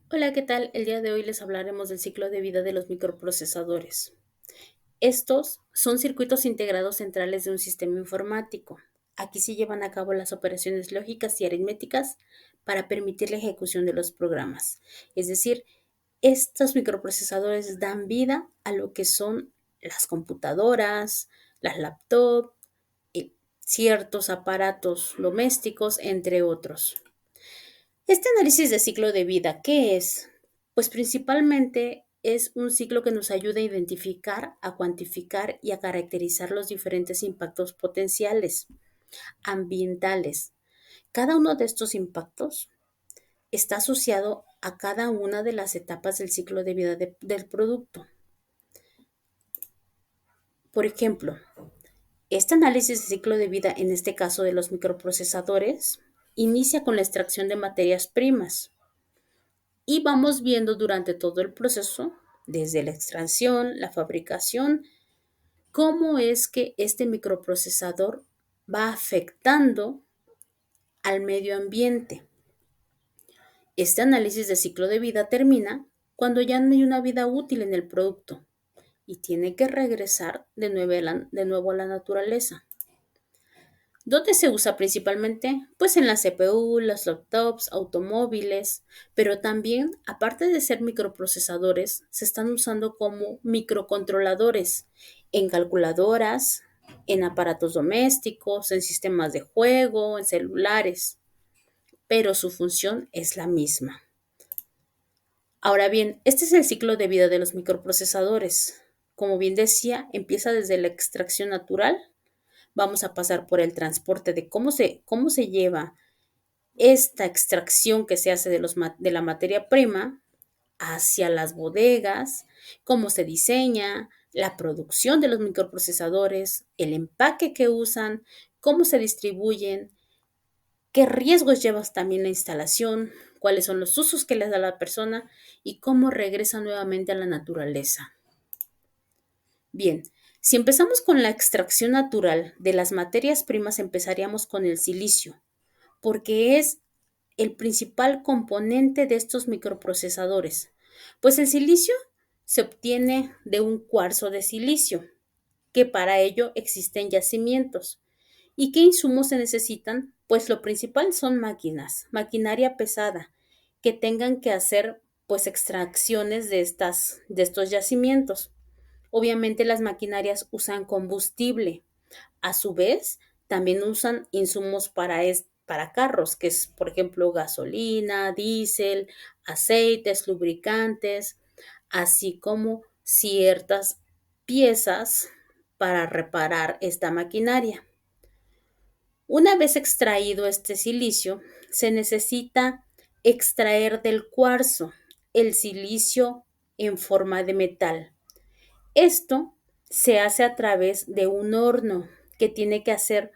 Hola, ¿qué tal? El día de hoy les hablaremos del ciclo de vida de los microprocesadores. Estos son circuitos integrados centrales de un sistema informático. Aquí se llevan a cabo las operaciones lógicas y aritméticas para permitir la ejecución de los programas. Es decir, estos microprocesadores dan vida a lo que son las computadoras, las laptops, y ciertos aparatos domésticos, entre otros. Este análisis de ciclo de vida, ¿qué es? Pues principalmente es un ciclo que nos ayuda a identificar, a cuantificar y a caracterizar los diferentes impactos potenciales ambientales. Cada uno de estos impactos está asociado a cada una de las etapas del ciclo de vida del producto. Por ejemplo, este análisis de ciclo de vida, en este caso de los microprocesadores, inicia con la extracción de materias primas. Y vamos viendo durante todo el proceso, desde la extracción, la fabricación, cómo es que este microprocesador va afectando al medio ambiente. Este análisis de ciclo de vida termina cuando ya no hay una vida útil en el producto y tiene que regresar de nuevo a la naturaleza. ¿Dónde se usa principalmente? Pues en la CPU, las laptops, automóviles, pero también, aparte de ser microprocesadores, se están usando como microcontroladores en calculadoras, en aparatos domésticos, en sistemas de juego, en celulares, pero su función es la misma. Ahora bien, este es el ciclo de vida de los microprocesadores. Como bien decía, empieza desde la extracción natural. Vamos a pasar por el transporte de cómo se lleva esta extracción que se hace de la materia prima hacia las bodegas, cómo se diseña, la producción de los microprocesadores, el empaque que usan, cómo se distribuyen, qué riesgos lleva también la instalación, cuáles son los usos que les da la persona y cómo regresa nuevamente a la naturaleza. Bien, si empezamos con la extracción natural de las materias primas, empezaríamos con el silicio, porque es el principal componente de estos microprocesadores. Pues el silicio se obtiene de un cuarzo de silicio, que para ello existen yacimientos. ¿Y qué insumos se necesitan? Pues lo principal son máquinas, maquinaria pesada, que tengan que hacer pues extracciones de estos yacimientos. Obviamente las maquinarias usan combustible. A su vez, también usan insumos para carros, que es, por ejemplo, gasolina, diésel, aceites, lubricantes, así como ciertas piezas para reparar esta maquinaria. Una vez extraído este silicio, se necesita extraer del cuarzo el silicio en forma de metal. Esto se hace a través de un horno que tiene que hacer,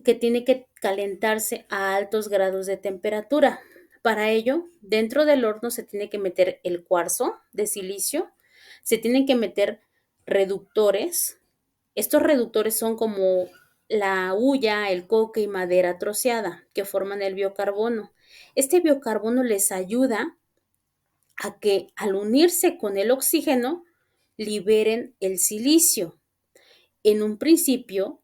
que tiene que calentarse a altos grados de temperatura. Para ello, dentro del horno se tiene que meter el cuarzo de silicio, se tienen que meter reductores. Estos reductores son como la hulla, el coque y madera troceada que forman el biocarbono. Este biocarbono les ayuda a que al unirse con el oxígeno liberen el silicio. En un principio,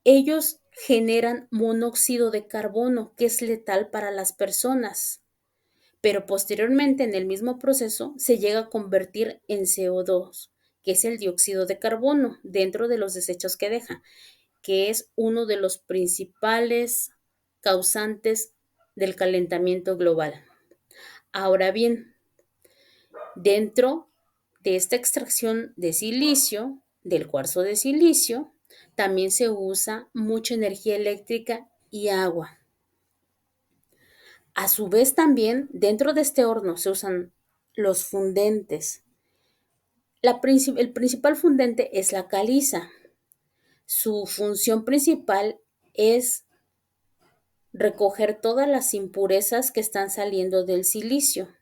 ellos generan monóxido de carbono, que es letal para las personas, pero posteriormente en el mismo proceso se llega a convertir en CO2, que es el dióxido de carbono, dentro de los desechos que deja, que es uno de los principales causantes del calentamiento global. Ahora bien, dentro de esta extracción de silicio, del cuarzo de silicio, también se usa mucha energía eléctrica y agua. A su vez también dentro de este horno se usan los fundentes. El principal fundente es la caliza. Su función principal es recoger todas las impurezas que están saliendo del silicio.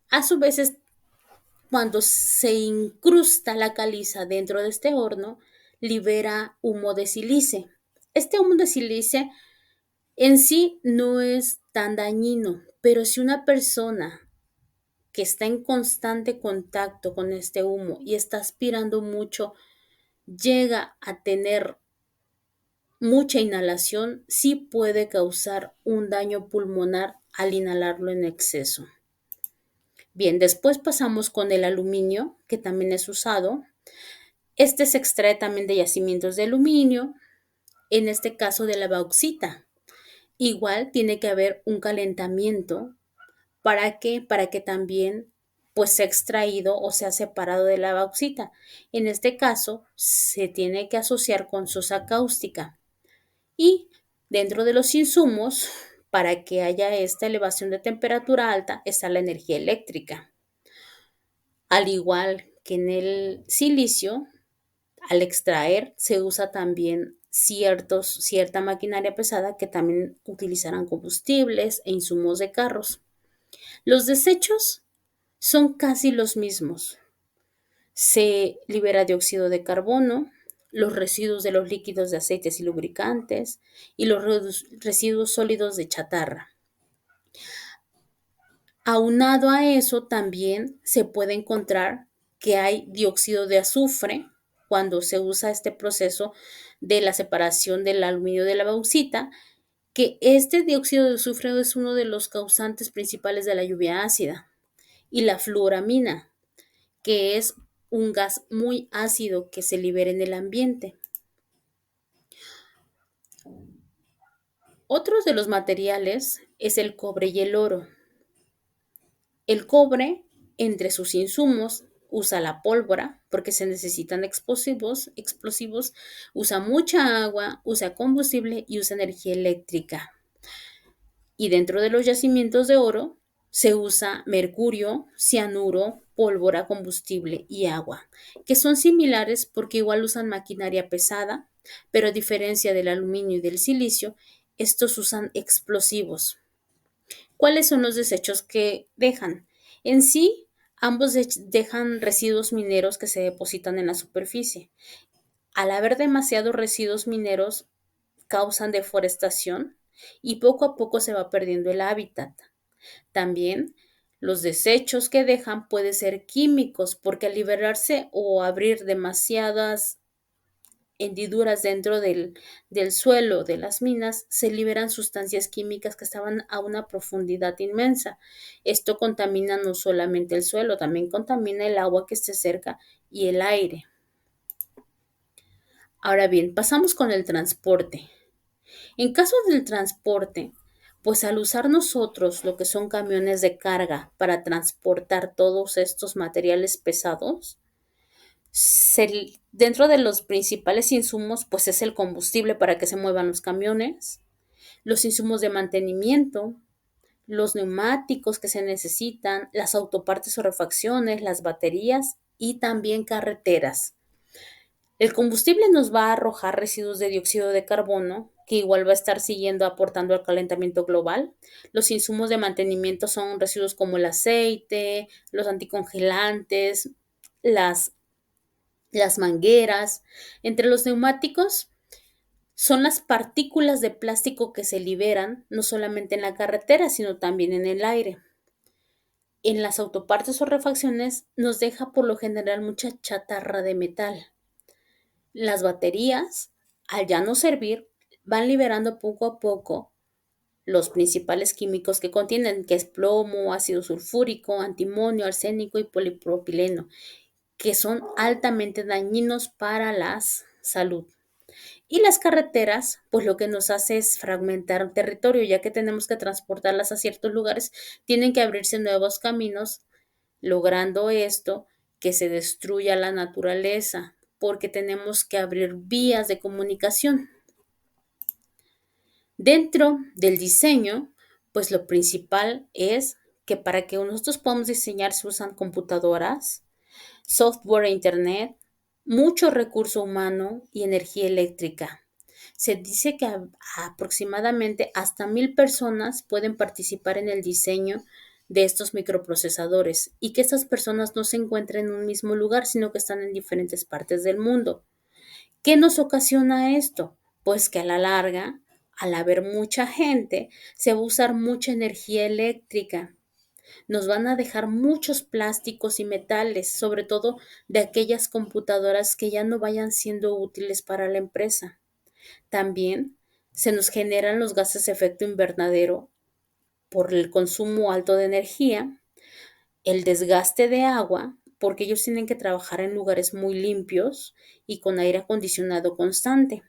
A su vez, cuando se incrusta la caliza dentro de este horno, libera humo de sílice. Este humo de sílice en sí no es tan dañino, Pero si una persona que está en constante contacto con este humo y está aspirando mucho, llega a tener mucha inhalación, sí puede causar un daño pulmonar al inhalarlo en exceso. Bien, después pasamos con el aluminio, que también es usado. Este se extrae también de yacimientos de aluminio, en este caso de la bauxita. Igual tiene que haber un calentamiento. ¿Para qué? Para que también pues sea extraído o sea separado de la bauxita. En este caso se tiene que asociar con sosa cáustica. Y dentro de los insumos, para que haya esta elevación de temperatura alta, está la energía eléctrica. Al igual que en el silicio, al extraer se usa también cierta maquinaria pesada que también utilizarán combustibles e insumos de carros. Los desechos son casi los mismos. Se libera dióxido de carbono, los residuos de los líquidos de aceites y lubricantes y los residuos sólidos de chatarra. Aunado a eso, también se puede encontrar que hay dióxido de azufre cuando se usa este proceso de la separación del aluminio de la bauxita, que este dióxido de azufre es uno de los causantes principales de la lluvia ácida, y la fluoramina, que es un gas muy ácido que se libera en el ambiente. Otros de los materiales es el cobre y el oro. El cobre, entre sus insumos, usa la pólvora porque se necesitan explosivos, usa mucha agua, usa combustible y usa energía eléctrica. Y dentro de los yacimientos de oro se usa mercurio, cianuro, pólvora, combustible y agua, que son similares porque igual usan maquinaria pesada, pero a diferencia del aluminio y del silicio, estos usan explosivos. ¿Cuáles son los desechos que dejan? En sí, ambos dejan residuos mineros que se depositan en la superficie. Al haber demasiados residuos mineros, causan deforestación y poco a poco se va perdiendo el hábitat. También los desechos que dejan pueden ser químicos porque al liberarse o abrir demasiadas hendiduras dentro del suelo de las minas, se liberan sustancias químicas que estaban a una profundidad inmensa. Esto contamina no solamente el suelo, también contamina el agua que esté cerca y el aire. Ahora bien, pasamos con el transporte. En caso del transporte, pues al usar nosotros lo que son camiones de carga para transportar todos estos materiales pesados, dentro de los principales insumos, pues es el combustible para que se muevan los camiones, los insumos de mantenimiento, los neumáticos que se necesitan, las autopartes o refacciones, las baterías y también carreteras. El combustible nos va a arrojar residuos de dióxido de carbono, que igual va a estar siguiendo aportando al calentamiento global. Los insumos de mantenimiento son residuos como el aceite, los anticongelantes, las mangueras. Entre los neumáticos son las partículas de plástico que se liberan no solamente en la carretera, sino también en el aire. En las autopartes o refacciones nos deja por lo general mucha chatarra de metal. Las baterías, al ya no servir, van liberando poco a poco los principales químicos que contienen, que es plomo, ácido sulfúrico, antimonio, arsénico y polipropileno, que son altamente dañinos para la salud. Y las carreteras, pues lo que nos hace es fragmentar el territorio, ya que tenemos que transportarlas a ciertos lugares, tienen que abrirse nuevos caminos, logrando esto que se destruya la naturaleza, porque tenemos que abrir vías de comunicación. Dentro del diseño, pues lo principal es que para que nosotros podamos diseñar se usan computadoras, software e internet, mucho recurso humano y energía eléctrica. Se dice que aproximadamente hasta 1,000 personas pueden participar en el diseño de estos microprocesadores y que estas personas no se encuentren en un mismo lugar, sino que están en diferentes partes del mundo. ¿Qué nos ocasiona esto? Pues que a la larga al haber mucha gente, se va a usar mucha energía eléctrica. Nos van a dejar muchos plásticos y metales, sobre todo de aquellas computadoras que ya no vayan siendo útiles para la empresa. También se nos generan los gases de efecto invernadero por el consumo alto de energía, el desgaste de agua, porque ellos tienen que trabajar en lugares muy limpios y con aire acondicionado constante.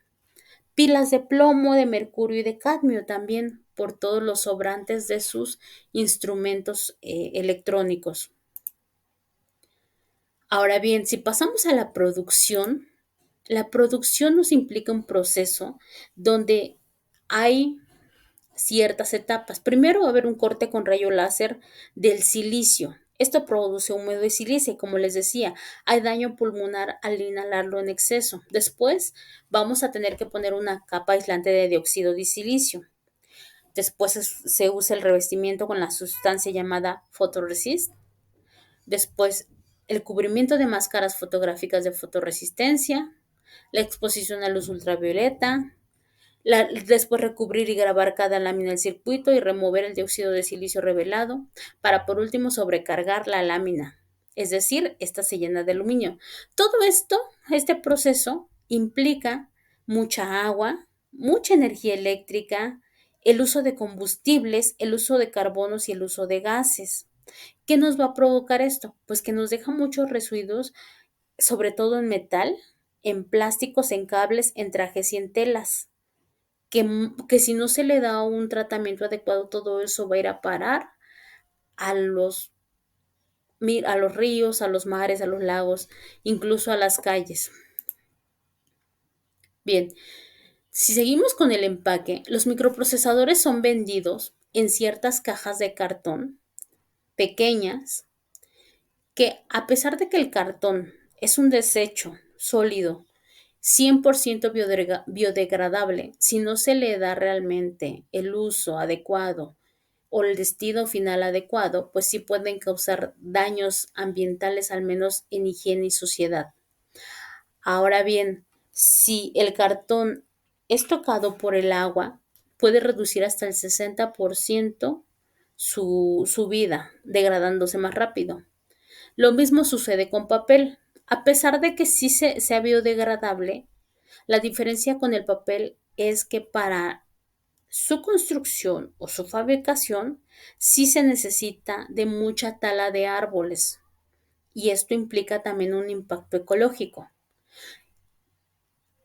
Pilas de plomo, de mercurio y de cadmio también por todos los sobrantes de sus instrumentos electrónicos. Ahora bien, si pasamos a la producción nos implica un proceso donde hay ciertas etapas. Primero va a haber un corte con rayo láser del silicio. Esto produce humo de silicio, como les decía, hay daño pulmonar al inhalarlo en exceso. Después vamos a tener que poner una capa aislante de dióxido de silicio. Después se usa el revestimiento con la sustancia llamada photoresist. Después el cubrimiento de máscaras fotográficas de fotoresistencia, la exposición a luz ultravioleta, después recubrir y grabar cada lámina del circuito y remover el dióxido de silicio revelado para por último sobrecargar la lámina, es decir, esta se llena de aluminio. Todo esto, este proceso implica mucha agua, mucha energía eléctrica, el uso de combustibles, el uso de carbonos y el uso de gases. ¿Qué nos va a provocar esto? Pues que nos deja muchos residuos, sobre todo en metal, en plásticos, en cables, en trajes y en telas que si no se le da un tratamiento adecuado, todo eso va a ir a parar a a los ríos, a los mares, a los lagos, incluso a las calles. Bien, si seguimos con el empaque, los microprocesadores son vendidos en ciertas cajas de cartón pequeñas que a pesar de que el cartón es un desecho sólido 100% biodegradable, si no se le da realmente el uso adecuado o el destino final adecuado, pues sí pueden causar daños ambientales, al menos en higiene y suciedad. Ahora bien, si el cartón es tocado por el agua, puede reducir hasta el 60% su vida, degradándose más rápido. Lo mismo sucede con papel. A pesar de que sí sea biodegradable, la diferencia con el papel es que para su construcción o su fabricación sí se necesita de mucha tala de árboles y esto implica también un impacto ecológico.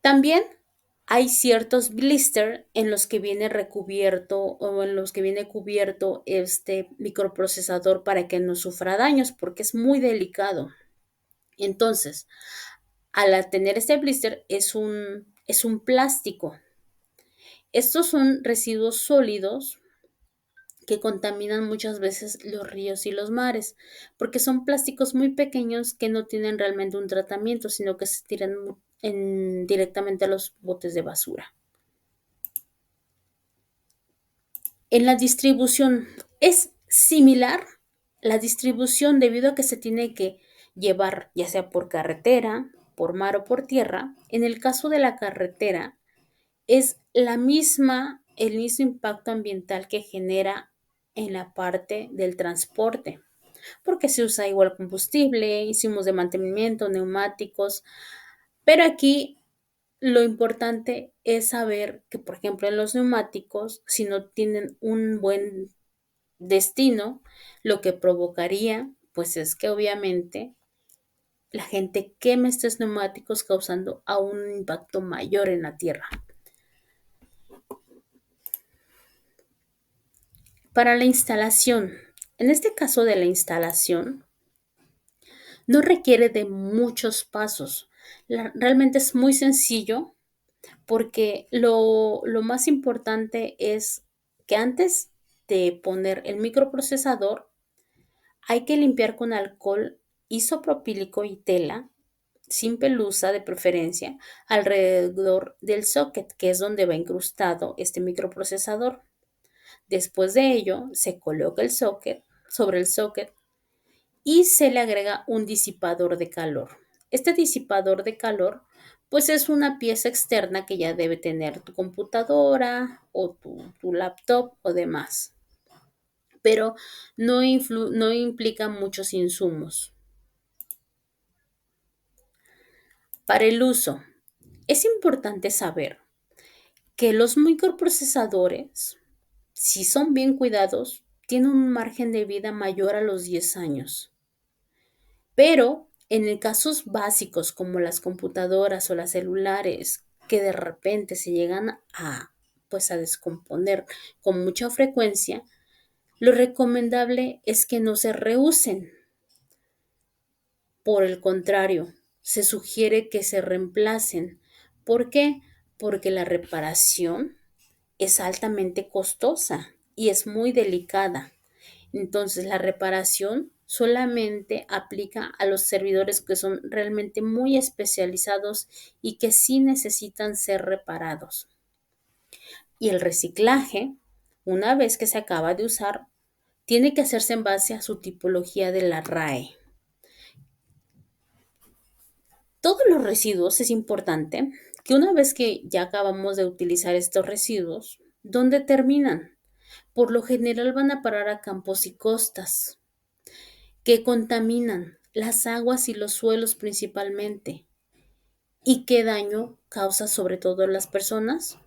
También hay ciertos blister en los que viene recubierto o en los que viene cubierto este microprocesador para que no sufra daños porque es muy delicado. Entonces, al tener este blister es un plástico. Estos son residuos sólidos que contaminan muchas veces los ríos y los mares, porque son plásticos muy pequeños que no tienen realmente un tratamiento, sino que se tiran directamente a los botes de basura. En la distribución es similar la distribución debido a que se tiene que llevar ya sea por carretera, por mar o por tierra. En el caso de la carretera es el mismo impacto ambiental que genera en la parte del transporte, porque se usa igual combustible, insumos de mantenimiento, neumáticos, pero aquí lo importante es saber que, por ejemplo, en los neumáticos, si no tienen un buen destino, lo que provocaría, pues es que obviamente la gente queme estos neumáticos causando aún un impacto mayor en la tierra. Para la instalación, en este caso de la instalación, no requiere de muchos pasos. Realmente es muy sencillo porque lo más importante es que antes de poner el microprocesador hay que limpiar con alcohol isopropílico y tela, sin pelusa de preferencia, alrededor del socket, que es donde va incrustado este microprocesador. Después de ello, se coloca el socket sobre el socket y se le agrega un disipador de calor. Este disipador de calor, pues es una pieza externa que ya debe tener tu computadora o tu laptop o demás, pero no implica muchos insumos. Para el uso, es importante saber que los microprocesadores, si son bien cuidados, tienen un margen de vida mayor a los 10 años. Pero en casos básicos como las computadoras o las celulares, que de repente se llegan pues a descomponer con mucha frecuencia, lo recomendable es que no se reusen. Por el contrario, se sugiere que se reemplacen. ¿Por qué? Porque la reparación es altamente costosa y es muy delicada. Entonces, la reparación solamente aplica a los servidores que son realmente muy especializados y que sí necesitan ser reparados. Y el reciclaje, una vez que se acaba de usar, tiene que hacerse en base a su tipología de la RAE. Todos los residuos es importante que una vez que ya acabamos de utilizar estos residuos, ¿dónde terminan? Por lo general van a parar a campos y costas, que contaminan las aguas y los suelos principalmente. ¿Y qué daño causa sobre todo a las personas?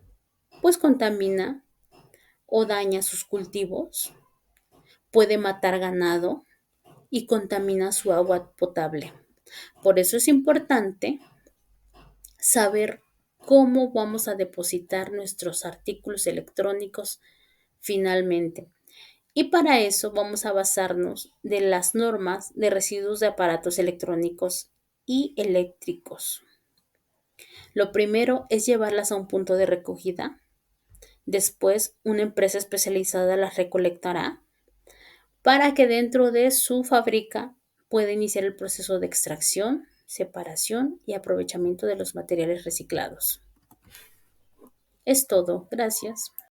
Pues contamina o daña sus cultivos, puede matar ganado y contamina su agua potable. Por eso es importante saber cómo vamos a depositar nuestros artículos electrónicos finalmente. Y para eso vamos a basarnos de las normas de residuos de aparatos electrónicos y eléctricos. Lo primero es llevarlas a un punto de recogida. Después, una empresa especializada las recolectará para que dentro de su fábrica pueda iniciar el proceso de extracción, separación y aprovechamiento de los materiales reciclados. Es todo. Gracias.